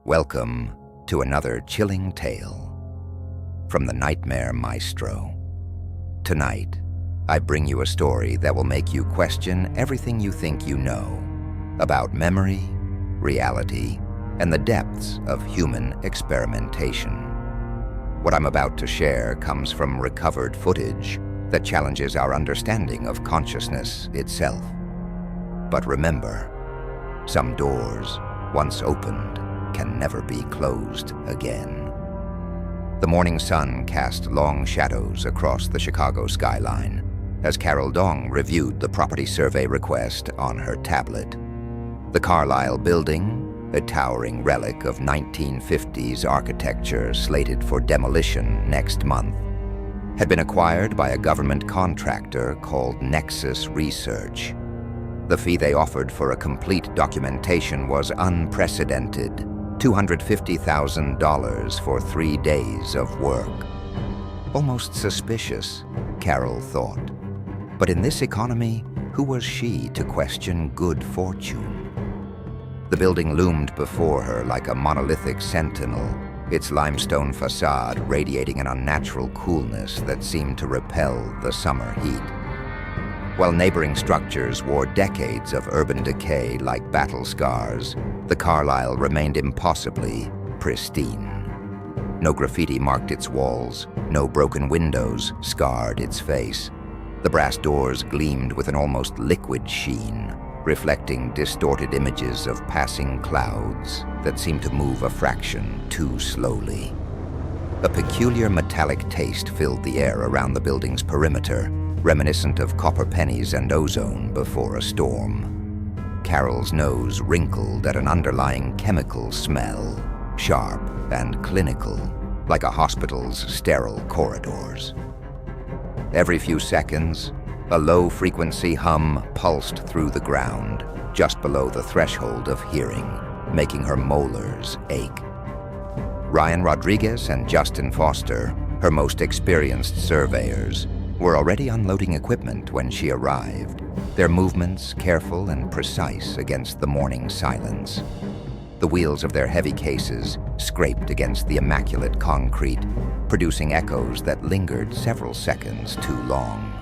Welcome to another chilling tale from the Nightmare Maestro. Tonight, I bring you a story that will make you question everything you think you know about memory, reality, and the depths of human experimentation. What I'm about to share comes from recovered footage that challenges our understanding of consciousness itself. But remember, some doors, once opened, can never be closed again. The morning sun cast long shadows across the Chicago skyline as Carol Dong reviewed the property survey request on her tablet. The Carlyle Building, a towering relic of 1950s architecture slated for demolition next month, had been acquired by a government contractor called Nexus Research. The fee they offered for a complete documentation was unprecedented: $250,000 for 3 days of work. Almost suspicious, Carol thought. But in this economy, who was she to question good fortune? The building loomed before her like a monolithic sentinel, its limestone facade radiating an unnatural coolness that seemed to repel the summer heat. While neighboring structures wore decades of urban decay like battle scars, the Carlyle remained impossibly pristine. No graffiti marked its walls, no broken windows scarred its face. The brass doors gleamed with an almost liquid sheen, reflecting distorted images of passing clouds that seemed to move a fraction too slowly. A peculiar metallic taste filled the air around the building's perimeter, reminiscent of copper pennies and ozone before a storm. Carol's nose wrinkled at an underlying chemical smell, sharp and clinical, like a hospital's sterile corridors. Every few seconds, a low-frequency hum pulsed through the ground, just below the threshold of hearing, making her molars ache. Ryan Rodriguez and Justin Foster, her most experienced surveyors, were already unloading equipment when she arrived, their movements careful and precise against the morning silence. The wheels of their heavy cases scraped against the immaculate concrete, producing echoes that lingered several seconds too long.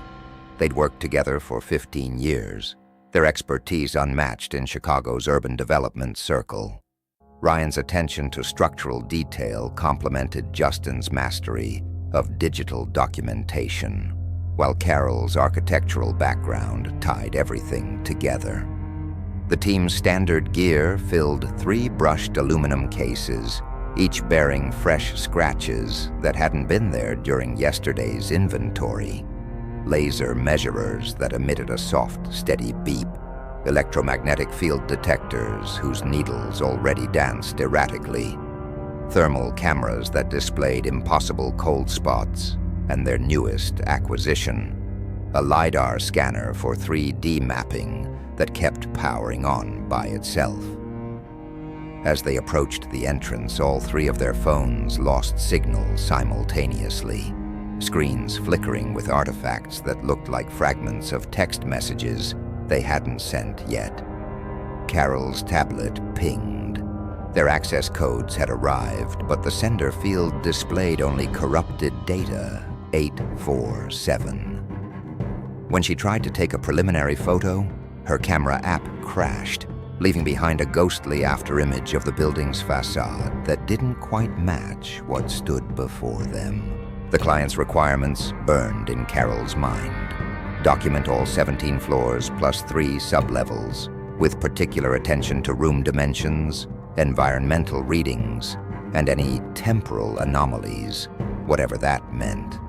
They'd worked together for 15 years, their expertise unmatched in Chicago's urban development circle. Ryan's attention to structural detail complemented Justin's mastery of digital documentation, while Carol's architectural background tied everything together. The team's standard gear filled 3 brushed aluminum cases, each bearing fresh scratches that hadn't been there during yesterday's inventory. Laser measurers that emitted a soft, steady beep, electromagnetic field detectors whose needles already danced erratically, thermal cameras that displayed impossible cold spots, and their newest acquisition, a LiDAR scanner for 3D mapping that kept powering on by itself. As they approached the entrance, all 3 of their phones lost signal simultaneously, screens flickering with artifacts that looked like fragments of text messages they hadn't sent yet. Carol's tablet pinged. Their access codes had arrived, but the sender field displayed only corrupted data, 847. When she tried to take a preliminary photo, her camera app crashed, leaving behind a ghostly afterimage of the building's facade that didn't quite match what stood before them. The client's requirements burned in Carol's mind. Document all 17 floors plus 3 sublevels, with particular attention to room dimensions, environmental readings, and any temporal anomalies, whatever that meant.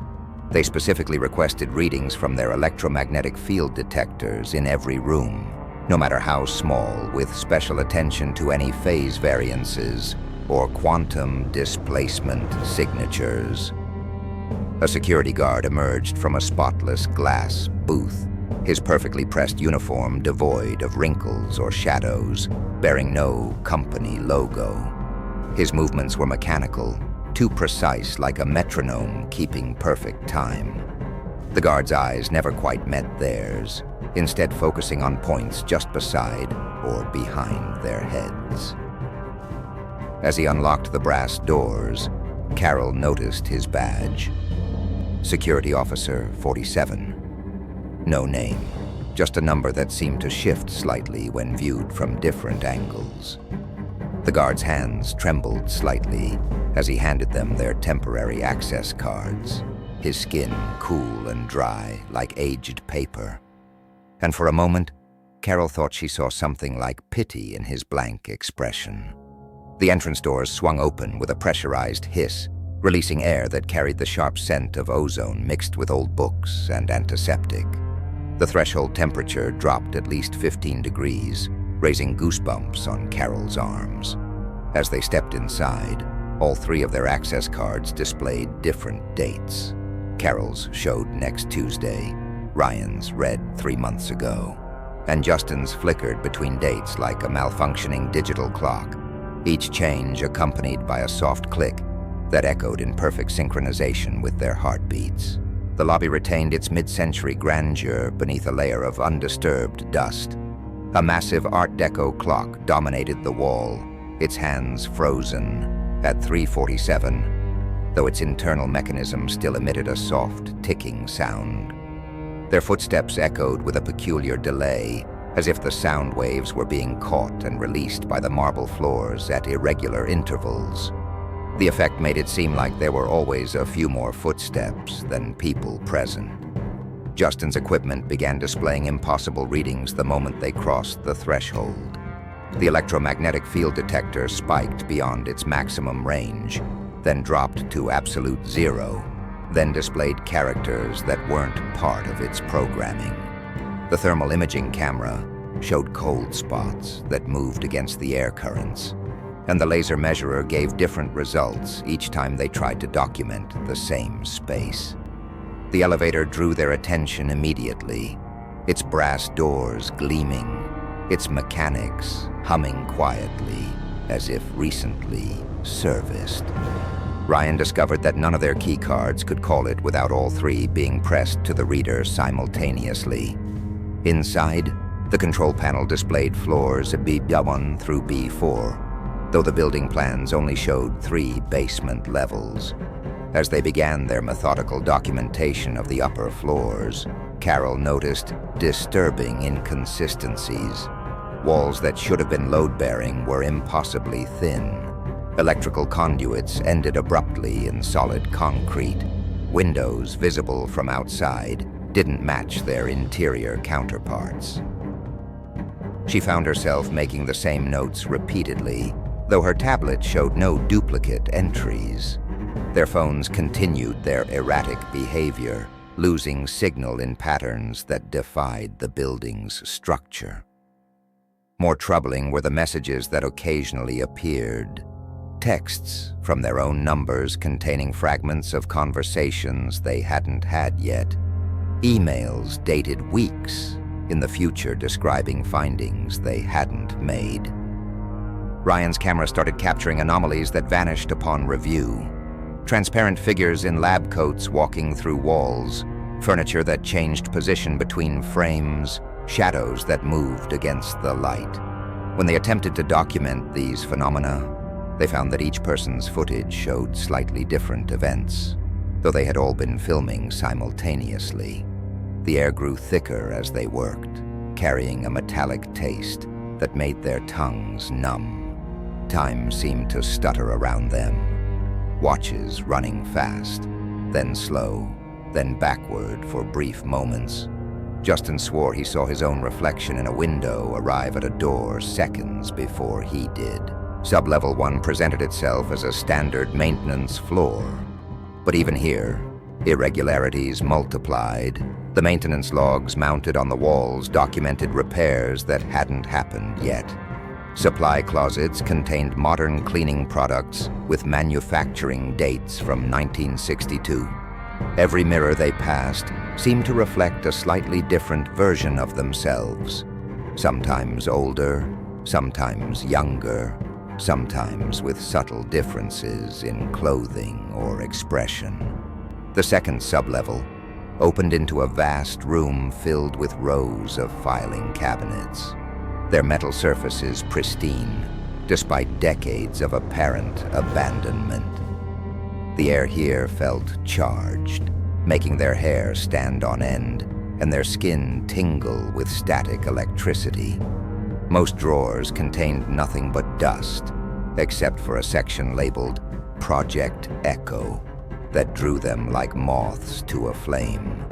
They specifically requested readings from their electromagnetic field detectors in every room, no matter how small, with special attention to any phase variances or quantum displacement signatures. A security guard emerged from a spotless glass booth, his perfectly pressed uniform devoid of wrinkles or shadows, bearing no company logo. His movements were mechanical, too precise, like a metronome keeping perfect time. The guard's eyes never quite met theirs, instead focusing on points just beside or behind their heads. As he unlocked the brass doors, Carroll noticed his badge. Security Officer 47. No name, just a number that seemed to shift slightly when viewed from different angles. The guard's hands trembled slightly as he handed them their temporary access cards, his skin cool and dry like aged paper. And for a moment, Carroll thought she saw something like pity in his blank expression. The entrance doors swung open with a pressurized hiss, releasing air that carried the sharp scent of ozone mixed with old books and antiseptic. The threshold temperature dropped at least 15 degrees, raising goosebumps on Carroll's arms. As they stepped inside, all three of their access cards displayed different dates. Carroll's showed next Tuesday, Ryan's read 3 months ago, and Justin's flickered between dates like a malfunctioning digital clock, each change accompanied by a soft click that echoed in perfect synchronization with their heartbeats. The lobby retained its mid-century grandeur beneath a layer of undisturbed dust. A massive Art Deco clock dominated the wall, its hands frozen at 3:47, though its internal mechanism still emitted a soft, ticking sound. Their footsteps echoed with a peculiar delay, as if the sound waves were being caught and released by the marble floors at irregular intervals. The effect made it seem like there were always a few more footsteps than people present. Justin's equipment began displaying impossible readings the moment they crossed the threshold. The electromagnetic field detector spiked beyond its maximum range, then dropped to absolute zero, then displayed characters that weren't part of its programming. The thermal imaging camera showed cold spots that moved against the air currents, and the laser measurer gave different results each time they tried to document the same space. The elevator drew their attention immediately, its brass doors gleaming, its mechanics humming quietly as if recently serviced. Ryan discovered that none of their key cards could call it without all three being pressed to the reader simultaneously. Inside, the control panel displayed floors B1 through B4, though the building plans only showed 3 basement levels. As they began their methodical documentation of the upper floors, Carroll noticed disturbing inconsistencies. Walls that should have been load-bearing were impossibly thin. Electrical conduits ended abruptly in solid concrete. Windows visible from outside didn't match their interior counterparts. She found herself making the same notes repeatedly, though her tablet showed no duplicate entries. Their phones continued their erratic behavior, losing signal in patterns that defied the building's structure. More troubling were the messages that occasionally appeared. Texts from their own numbers containing fragments of conversations they hadn't had yet. Emails dated weeks in the future describing findings they hadn't made. Ryan's camera started capturing anomalies that vanished upon review. Transparent figures in lab coats walking through walls, furniture that changed position between frames, shadows that moved against the light. When they attempted to document these phenomena, they found that each person's footage showed slightly different events, though they had all been filming simultaneously. The air grew thicker as they worked, carrying a metallic taste that made their tongues numb. Time seemed to stutter around them. Watches running fast, then slow, then backward for brief moments. Justin swore he saw his own reflection in a window arrive at a door seconds before he did. Sublevel 1 presented itself as a standard maintenance floor. But even here, irregularities multiplied. The maintenance logs mounted on the walls documented repairs that hadn't happened yet. Supply closets contained modern cleaning products with manufacturing dates from 1962. Every mirror they passed seemed to reflect a slightly different version of themselves. Sometimes older, sometimes younger, sometimes with subtle differences in clothing or expression. The second sublevel opened into a vast room filled with rows of filing cabinets, their metal surfaces pristine, despite decades of apparent abandonment. The air here felt charged, making their hair stand on end and their skin tingle with static electricity. Most drawers contained nothing but dust, except for a section labeled Project Echo that drew them like moths to a flame.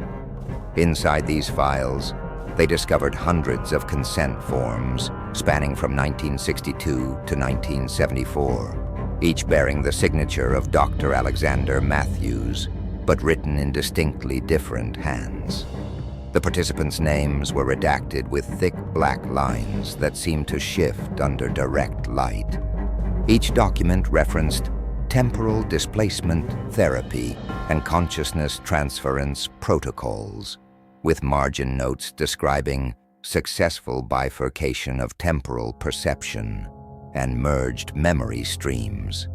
Inside these files, they discovered hundreds of consent forms spanning from 1962 to 1974, each bearing the signature of Dr. Alexander Matthews, but written in distinctly different hands. The participants' names were redacted with thick black lines that seemed to shift under direct light. Each document referenced temporal displacement therapy and consciousness transference protocols, with margin notes describing successful bifurcation of temporal perception and merged memory streams.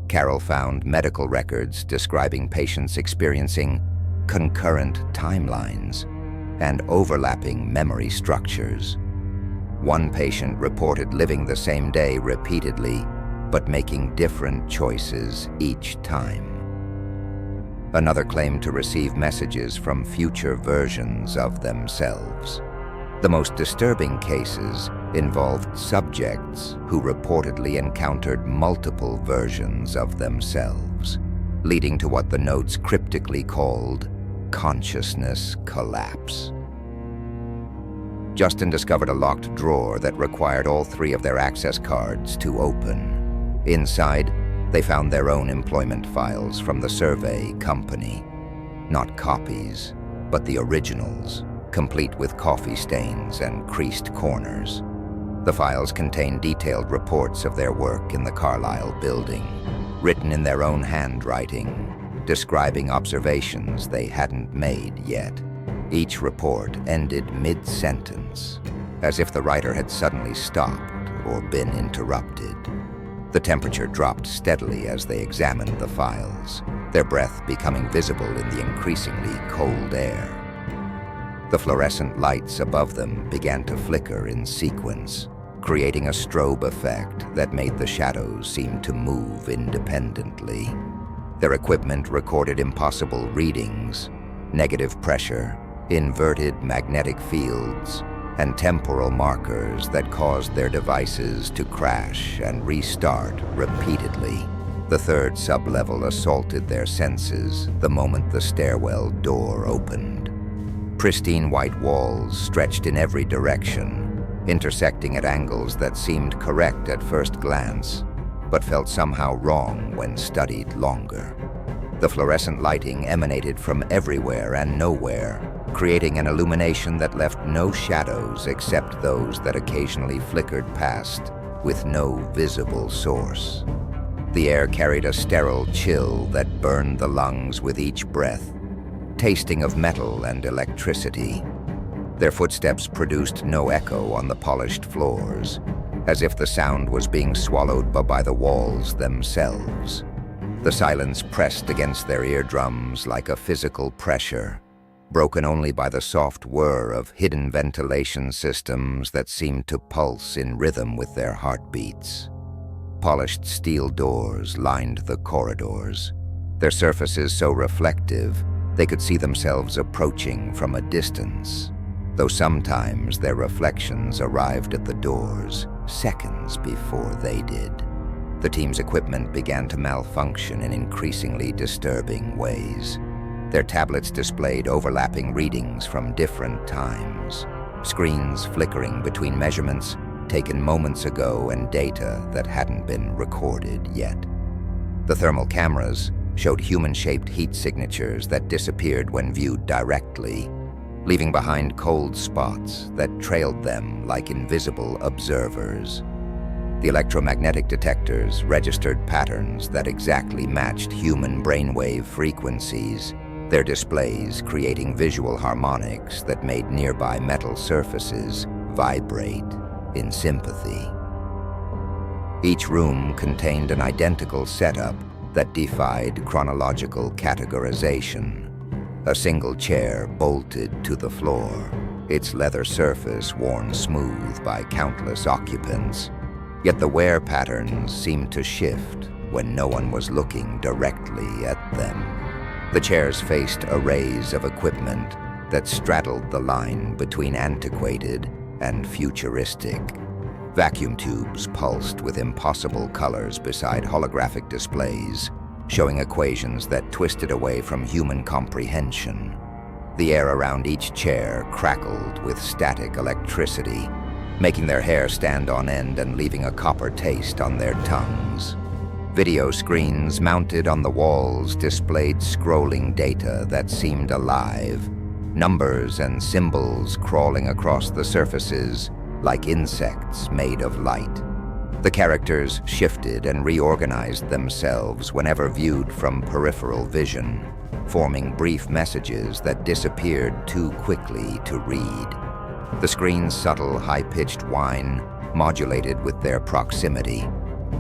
Carol found medical records describing patients experiencing concurrent timelines and overlapping memory structures. One patient reported living the same day repeatedly, but making different choices each time. Another claimed to receive messages from future versions of themselves. The most disturbing cases involved subjects who reportedly encountered multiple versions of themselves, leading to what the notes cryptically called consciousness collapse. Justin discovered a locked drawer that required all three of their access cards to open. Inside, they found their own employment files from the survey company. Not copies, but the originals, complete with coffee stains and creased corners. The files contained detailed reports of their work in the Carlyle Building, written in their own handwriting, describing observations they hadn't made yet. Each report ended mid-sentence, as if the writer had suddenly stopped or been interrupted. The temperature dropped steadily as they examined the files, their breath becoming visible in the increasingly cold air. The fluorescent lights above them began to flicker in sequence, creating a strobe effect that made the shadows seem to move independently. Their equipment recorded impossible readings, negative pressure, inverted magnetic fields, and temporal markers that caused their devices to crash and restart repeatedly. The third sublevel assaulted their senses the moment the stairwell door opened. Pristine white walls stretched in every direction, intersecting at angles that seemed correct at first glance, but felt somehow wrong when studied longer. The fluorescent lighting emanated from everywhere and nowhere, creating an illumination that left no shadows except those that occasionally flickered past with no visible source. The air carried a sterile chill that burned the lungs with each breath, tasting of metal and electricity. Their footsteps produced no echo on the polished floors, as if the sound was being swallowed by the walls themselves. The silence pressed against their eardrums like a physical pressure, broken only by the soft whir of hidden ventilation systems that seemed to pulse in rhythm with their heartbeats. Polished steel doors lined the corridors, their surfaces so reflective they could see themselves approaching from a distance, though sometimes their reflections arrived at the doors seconds before they did. The team's equipment began to malfunction in increasingly disturbing ways. Their tablets displayed overlapping readings from different times, screens flickering between measurements taken moments ago and data that hadn't been recorded yet. The thermal cameras showed human-shaped heat signatures that disappeared when viewed directly, leaving behind cold spots that trailed them like invisible observers. The electromagnetic detectors registered patterns that exactly matched human brainwave frequencies, their displays creating visual harmonics that made nearby metal surfaces vibrate in sympathy. Each room contained an identical setup that defied chronological categorization. A single chair bolted to the floor, its leather surface worn smooth by countless occupants. Yet the wear patterns seemed to shift when no one was looking directly at them. The chairs faced arrays of equipment that straddled the line between antiquated and futuristic. Vacuum tubes pulsed with impossible colors beside holographic displays, showing equations that twisted away from human comprehension. The air around each chair crackled with static electricity, making their hair stand on end and leaving a copper taste on their tongues. Video screens mounted on the walls displayed scrolling data that seemed alive, numbers and symbols crawling across the surfaces like insects made of light. The characters shifted and reorganized themselves whenever viewed from peripheral vision, forming brief messages that disappeared too quickly to read. The screen's subtle, high-pitched whine modulated with their proximity,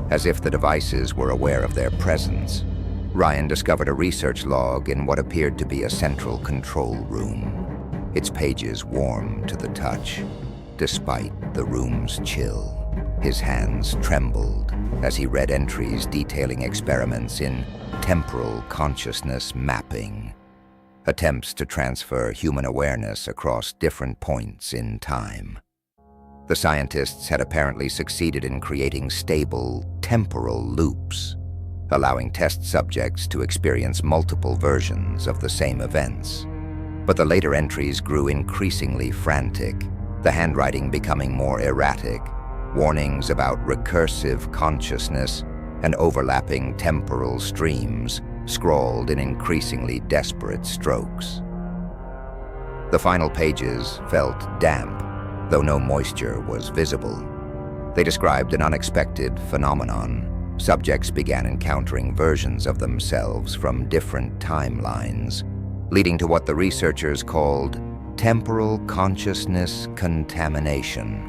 as if the devices were aware of their presence. Ryan discovered a research log in what appeared to be a central control room, its pages warm to the touch, despite the room's chill. His hands trembled as he read entries detailing experiments in temporal consciousness mapping, attempts to transfer human awareness across different points in time. The scientists had apparently succeeded in creating stable, temporal loops, allowing test subjects to experience multiple versions of the same events. But the later entries grew increasingly frantic, the handwriting becoming more erratic, warnings about recursive consciousness and overlapping temporal streams scrawled in increasingly desperate strokes. The final pages felt damp, though no moisture was visible. They described an unexpected phenomenon. Subjects began encountering versions of themselves from different timelines, leading to what the researchers called temporal consciousness contamination.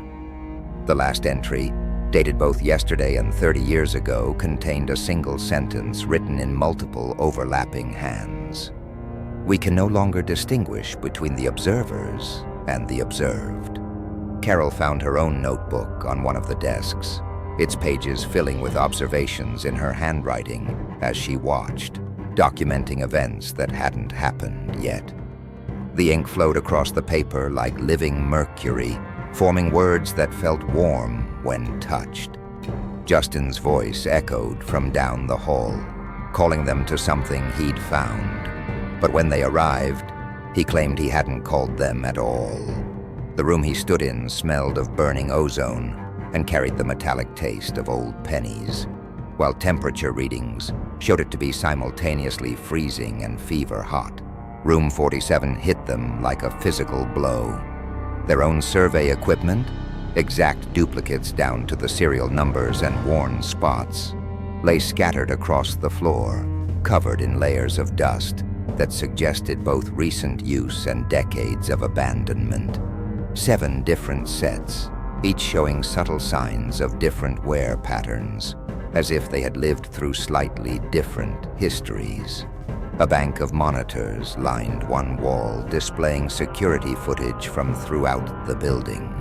The last entry, dated both yesterday and 30 years ago, contained a single sentence written in multiple overlapping hands. We can no longer distinguish between the observers and the observed. Carol found her own notebook on one of the desks, its pages filling with observations in her handwriting as she watched, documenting events that hadn't happened yet. The ink flowed across the paper like living mercury, forming words that felt warm when touched. Justin's voice echoed from down the hall, calling them to something he'd found. But when they arrived, he claimed he hadn't called them at all. The room he stood in smelled of burning ozone and carried the metallic taste of old pennies, while temperature readings showed it to be simultaneously freezing and fever-hot. Room 47 hit them like a physical blow. Their own survey equipment, exact duplicates down to the serial numbers and worn spots, lay scattered across the floor, covered in layers of dust that suggested both recent use and decades of abandonment. 7 different sets, each showing subtle signs of different wear patterns, as if they had lived through slightly different histories. A bank of monitors lined one wall, displaying security footage from throughout the building.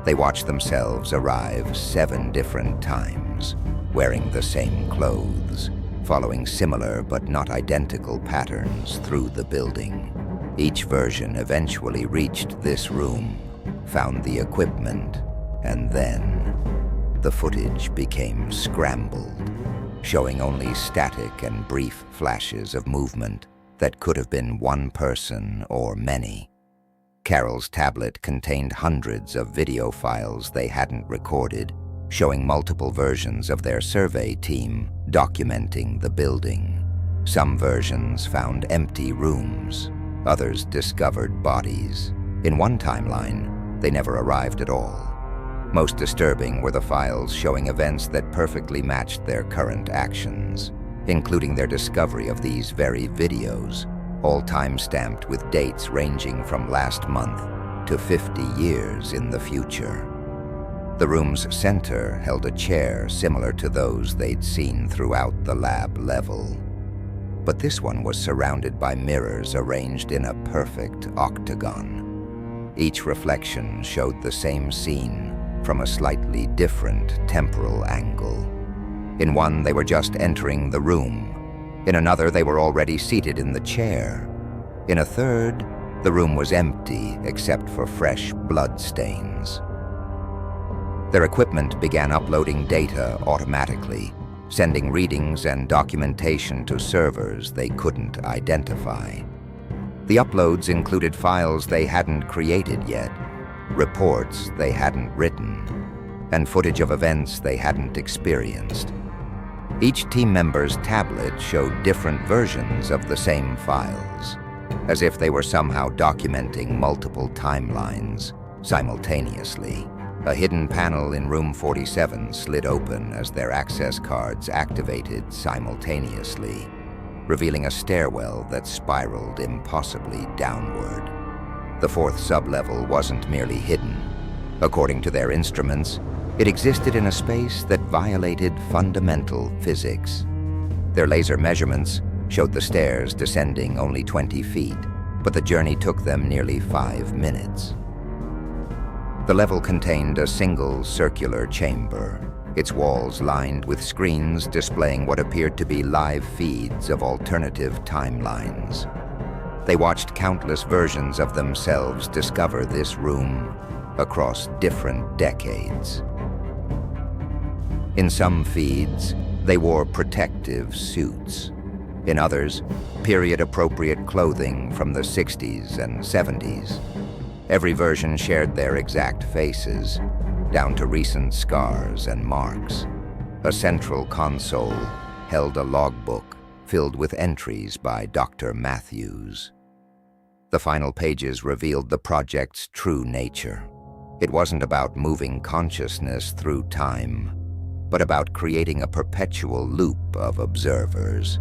They watched themselves arrive 7 different times, wearing the same clothes, following similar but not identical patterns through the building. Each version eventually reached this room, found the equipment, and then the footage became scrambled, showing only static and brief flashes of movement that could have been one person or many. Carol's tablet contained hundreds of video files they hadn't recorded, showing multiple versions of their survey team documenting the building. Some versions found empty rooms, others discovered bodies. In one timeline, they never arrived at all. Most disturbing were the files showing events that perfectly matched their current actions, including their discovery of these very videos, all time-stamped with dates ranging from last month to 50 years in the future. The room's center held a chair similar to those they'd seen throughout the lab level. But this one was surrounded by mirrors arranged in a perfect octagon. Each reflection showed the same scene from a slightly different temporal angle. In one, they were just entering the room. In another, they were already seated in the chair. In a third, the room was empty except for fresh blood stains. Their equipment began uploading data automatically, sending readings and documentation to servers they couldn't identify. The uploads included files they hadn't created yet, reports they hadn't written, and footage of events they hadn't experienced. Each team member's tablet showed different versions of the same files, as if they were somehow documenting multiple timelines simultaneously. A hidden panel in room 47 slid open as their access cards activated simultaneously, revealing a stairwell that spiraled impossibly downward. The fourth sublevel wasn't merely hidden. According to their instruments, it existed in a space that violated fundamental physics. Their laser measurements showed the stairs descending only 20 feet, but the journey took them nearly 5 minutes. The level contained a single circular chamber, its walls lined with screens displaying what appeared to be live feeds of alternative timelines. They watched countless versions of themselves discover this room across different decades. In some feeds, they wore protective suits. In others, period-appropriate clothing from the 60s and 70s. Every version shared their exact faces, down to recent scars and marks. A central console held a logbook filled with entries by Dr. Matthews. The final pages revealed the project's true nature. It wasn't about moving consciousness through time, but about creating a perpetual loop of observers.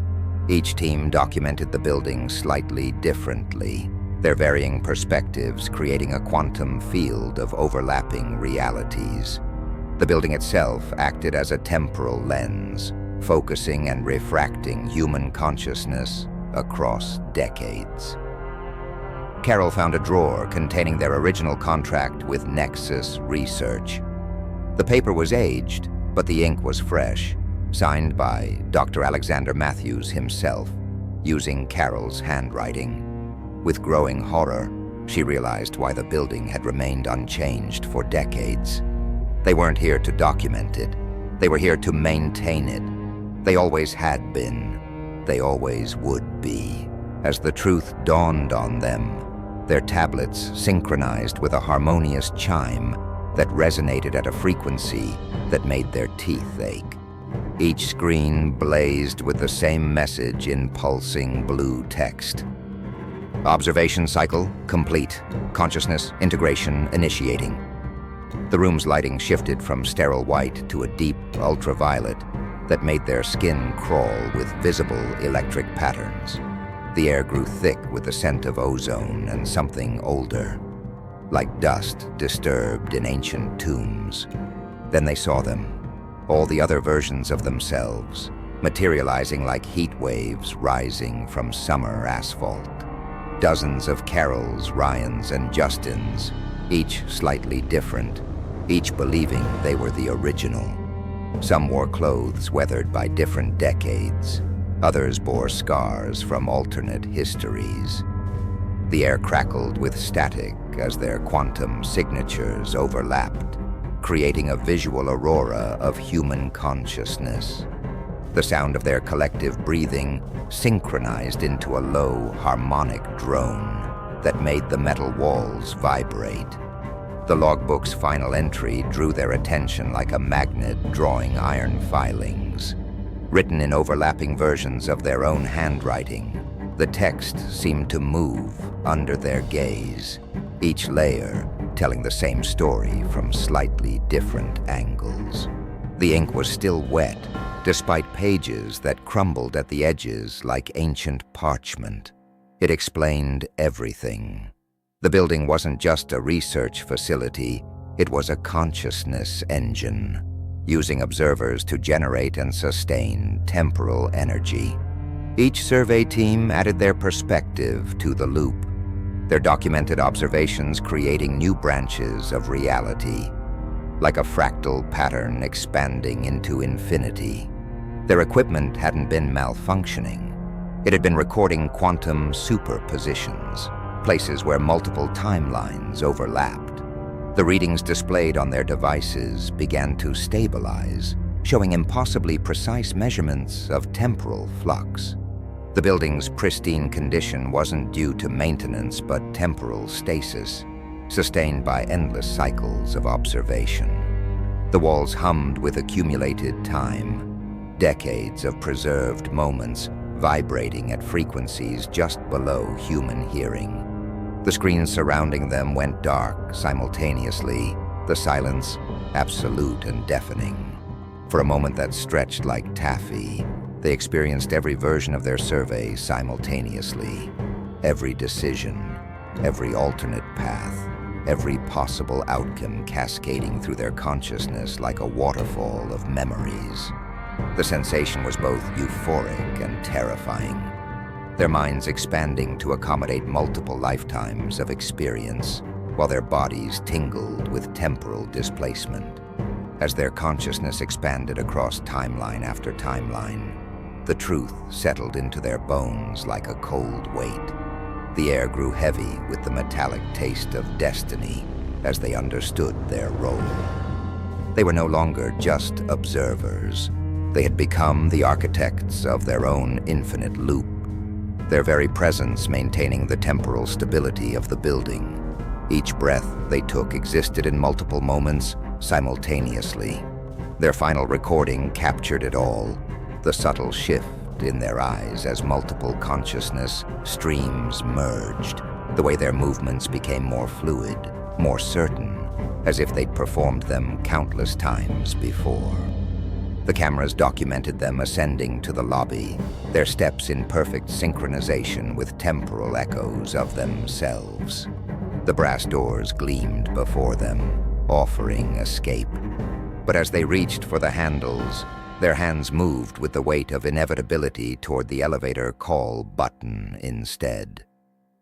Each team documented the building slightly differently, their varying perspectives creating a quantum field of overlapping realities. The building itself acted as a temporal lens, focusing and refracting human consciousness across decades. Carol found a drawer containing their original contract with Nexus Research. The paper was aged, but the ink was fresh, signed by Dr. Alexander Matthews himself, using Carol's handwriting. With growing horror, she realized why the building had remained unchanged for decades. They weren't here to document it. They were here to maintain it. They always had been. They always would be. As the truth dawned on them, their tablets synchronized with a harmonious chime that resonated at a frequency that made their teeth ache. Each screen blazed with the same message in pulsing blue text. Observation cycle complete. Consciousness integration initiating. The room's lighting shifted from sterile white to a deep ultraviolet that made their skin crawl with visible electric patterns. The air grew thick with the scent of ozone and something older, like dust disturbed in ancient tombs. Then they saw them, all the other versions of themselves, materializing like heat waves rising from summer asphalt. Dozens of Carols, Ryans, and Justins, each slightly different, each believing they were the original. Some wore clothes weathered by different decades. Others bore scars from alternate histories. The air crackled with static as their quantum signatures overlapped, creating a visual aurora of human consciousness. The sound of their collective breathing synchronized into a low, harmonic drone that made the metal walls vibrate. The logbook's final entry drew their attention like a magnet drawing iron filings. Written in overlapping versions of their own handwriting, the text seemed to move under their gaze, each layer telling the same story from slightly different angles. The ink was still wet, despite pages that crumbled at the edges like ancient parchment. It explained everything. The building wasn't just a research facility, it was a consciousness engine, using observers to generate and sustain temporal energy. Each survey team added their perspective to the loop, their documented observations creating new branches of reality. like a fractal pattern expanding into infinity. Their equipment hadn't been malfunctioning. It had been recording quantum superpositions, places where multiple timelines overlapped. The readings displayed on their devices began to stabilize, showing impossibly precise measurements of temporal flux. The building's pristine condition wasn't due to maintenance but temporal stasis, sustained by endless cycles of observation. The walls hummed with accumulated time, decades of preserved moments vibrating at frequencies just below human hearing. The screens surrounding them went dark simultaneously, the silence absolute and deafening. For a moment that stretched like taffy, they experienced every version of their survey simultaneously. Every decision, every alternate path, every possible outcome cascading through their consciousness like a waterfall of memories. The sensation was both euphoric and terrifying, their minds expanding to accommodate multiple lifetimes of experience, while their bodies tingled with temporal displacement. As their consciousness expanded across timeline after timeline, the truth settled into their bones like a cold weight. The air grew heavy with the metallic taste of destiny as they understood their role. They were no longer just observers. They had become the architects of their own infinite loop, their very presence maintaining the temporal stability of the building. Each breath they took existed in multiple moments simultaneously. Their final recording captured it all, the subtle shift in their eyes as multiple consciousness streams merged, the way their movements became more fluid, more certain, as if they'd performed them countless times before. The cameras documented them ascending to the lobby, their steps in perfect synchronization with temporal echoes of themselves. The brass doors gleamed before them, offering escape. But as they reached for the handles, their hands moved with the weight of inevitability toward the elevator call button instead.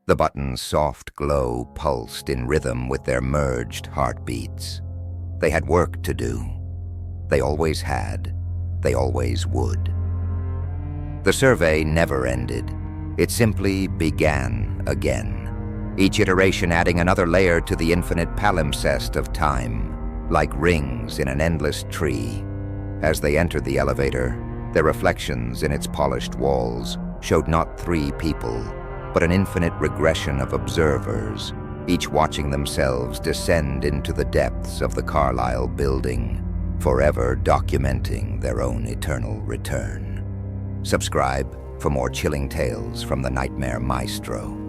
The button's soft glow pulsed in rhythm with their merged heartbeats. They had work to do. They always had. They always would. The survey never ended. It simply began again, each iteration adding another layer to the infinite palimpsest of time, like rings in an endless tree. As they entered the elevator, their reflections in its polished walls showed not three people, but an infinite regression of observers, each watching themselves descend into the depths of the Carlyle Building, forever documenting their own eternal return. Subscribe for more chilling tales from the Nightmare Maestro.